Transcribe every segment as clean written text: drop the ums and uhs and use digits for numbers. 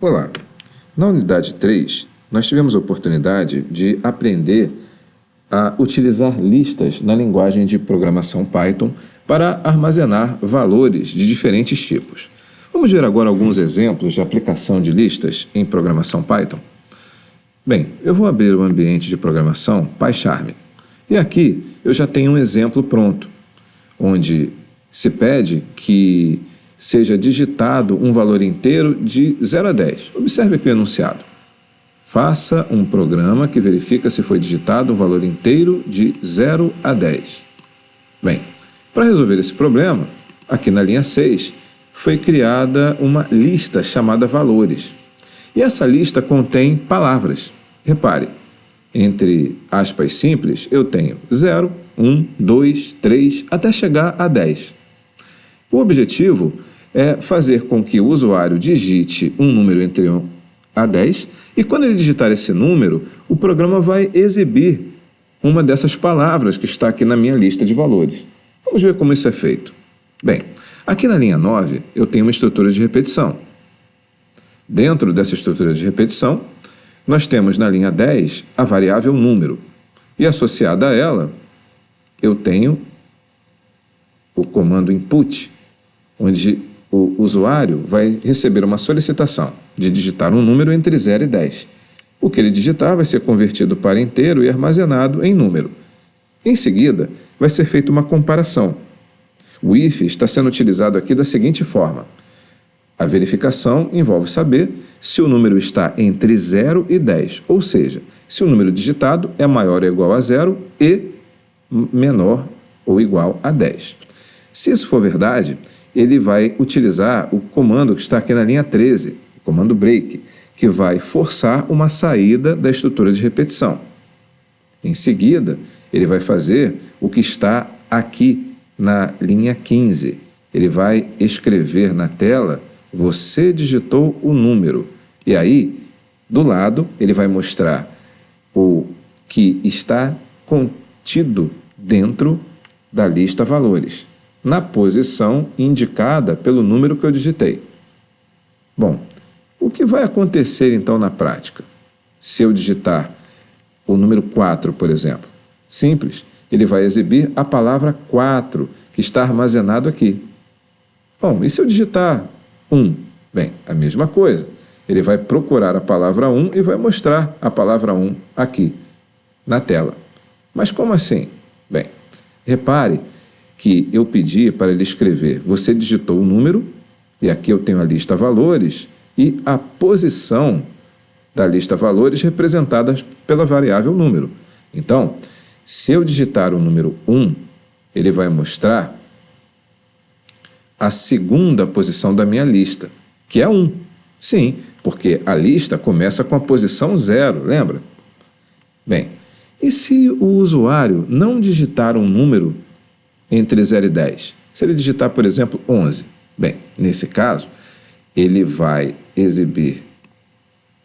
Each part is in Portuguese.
Olá! Na unidade 3, nós tivemos a oportunidade de aprender a utilizar listas na linguagem de programação Python para armazenar valores de diferentes tipos. Vamos ver agora alguns exemplos de aplicação de listas em programação Python? Bem, eu vou abrir o ambiente de programação PyCharm. E aqui eu já tenho um exemplo pronto, onde se pede que seja digitado um valor inteiro de 0 a 10. Observe aqui o enunciado. Faça um programa que verifica se foi digitado um valor inteiro de 0 a 10. Bem, para resolver esse problema, aqui na linha 6, foi criada uma lista chamada valores. E essa lista contém palavras. Repare, entre aspas simples, eu tenho 0, 1, 2, 3, até chegar a 10. O objetivo é fazer com que o usuário digite um número entre 1 a 10 e quando ele digitar esse número, o programa vai exibir uma dessas palavras que está aqui na minha lista de valores. Vamos ver como isso é feito. Bem, aqui na linha 9 eu tenho uma estrutura de repetição. Dentro dessa estrutura de repetição, nós temos na linha 10 a variável número e associada a ela eu tenho o comando input, onde o usuário vai receber uma solicitação de digitar um número entre 0 e 10. O que ele digitar vai ser convertido para inteiro e armazenado em número. Em seguida, vai ser feita uma comparação. O if está sendo utilizado aqui da seguinte forma. A verificação envolve saber se o número está entre 0 e 10, ou seja, se o número digitado é maior ou igual a 0 e menor ou igual a 10. Se isso for verdade, ele vai utilizar o comando que está aqui na linha 13, o comando break, que vai forçar uma saída da estrutura de repetição. Em seguida, ele vai fazer o que está aqui na linha 15. Ele vai escrever na tela, você digitou o número. E aí, do lado, ele vai mostrar o que está contido dentro da lista valores, na posição indicada pelo número que eu digitei. Bom, o que vai acontecer então na prática? Se eu digitar o número 4, por exemplo, simples, ele vai exibir a palavra 4, que está armazenado aqui. Bom, e se eu digitar 1? Bem, a mesma coisa. Ele vai procurar a palavra 1 e vai mostrar a palavra 1 aqui, na tela. Mas como assim? Bem, repare que eu pedi para ele escrever, você digitou o número, e aqui eu tenho a lista valores, e a posição da lista valores representada pela variável número. Então, se eu digitar o número 1, ele vai mostrar a segunda posição da minha lista, que é 1. Sim, porque a lista começa com a posição 0, lembra? Bem, e se o usuário não digitar um número entre 0 e 10? Se ele digitar, por exemplo, 11, bem, nesse caso, ele vai exibir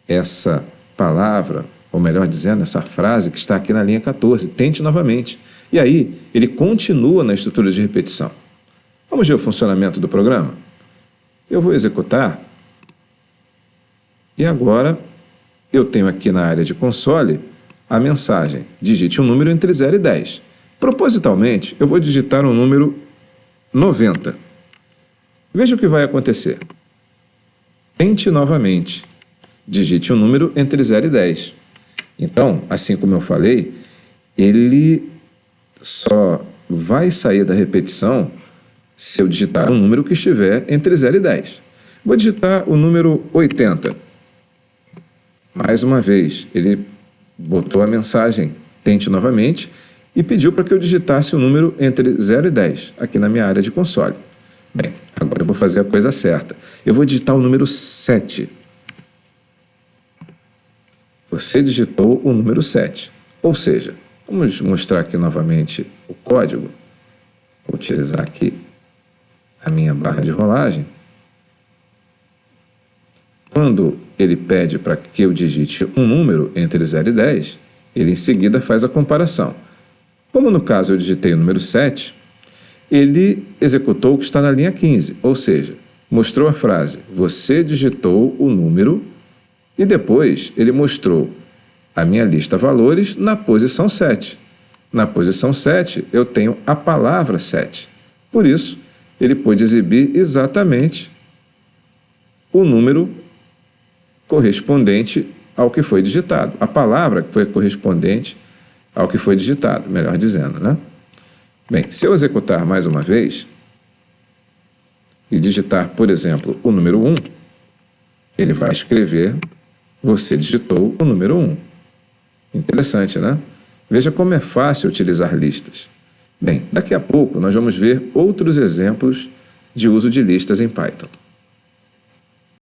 essa palavra, ou melhor dizendo, essa frase que está aqui na linha 14, tente novamente. E aí, ele continua na estrutura de repetição. Vamos ver o funcionamento do programa? Eu vou executar, e agora eu tenho aqui na área de console a mensagem, digite um número entre 0 e 10. Propositalmente, eu vou digitar um número 90. Veja o que vai acontecer. Tente novamente. Digite um número entre 0 e 10. Então, assim como eu falei, ele só vai sair da repetição se eu digitar um número que estiver entre 0 e 10. Vou digitar o número 80. Mais uma vez, ele botou a mensagem, tente novamente, e pediu para que eu digitasse o número entre 0 e 10, aqui na minha área de console. Bem, agora eu vou fazer a coisa certa. Eu vou digitar o número 7. Você digitou o número 7. Ou seja, vamos mostrar aqui novamente o código. Vou utilizar aqui a minha barra de rolagem. Quando ele pede para que eu digite um número entre 0 e 10, ele em seguida faz a comparação. Como no caso eu digitei o número 7, ele executou o que está na linha 15, ou seja, mostrou a frase, você digitou o número, e depois ele mostrou a minha lista valores na posição 7. Na posição 7, eu tenho a palavra 7. Por isso, ele pôde exibir exatamente o número correspondente ao que foi digitado. A palavra que foi correspondente ao que foi digitado, melhor dizendo, né? Bem, se eu executar mais uma vez e digitar, por exemplo, o número 1, ele vai escrever, você digitou o número 1. Interessante, né? Veja como é fácil utilizar listas. Bem, daqui a pouco nós vamos ver outros exemplos de uso de listas em Python.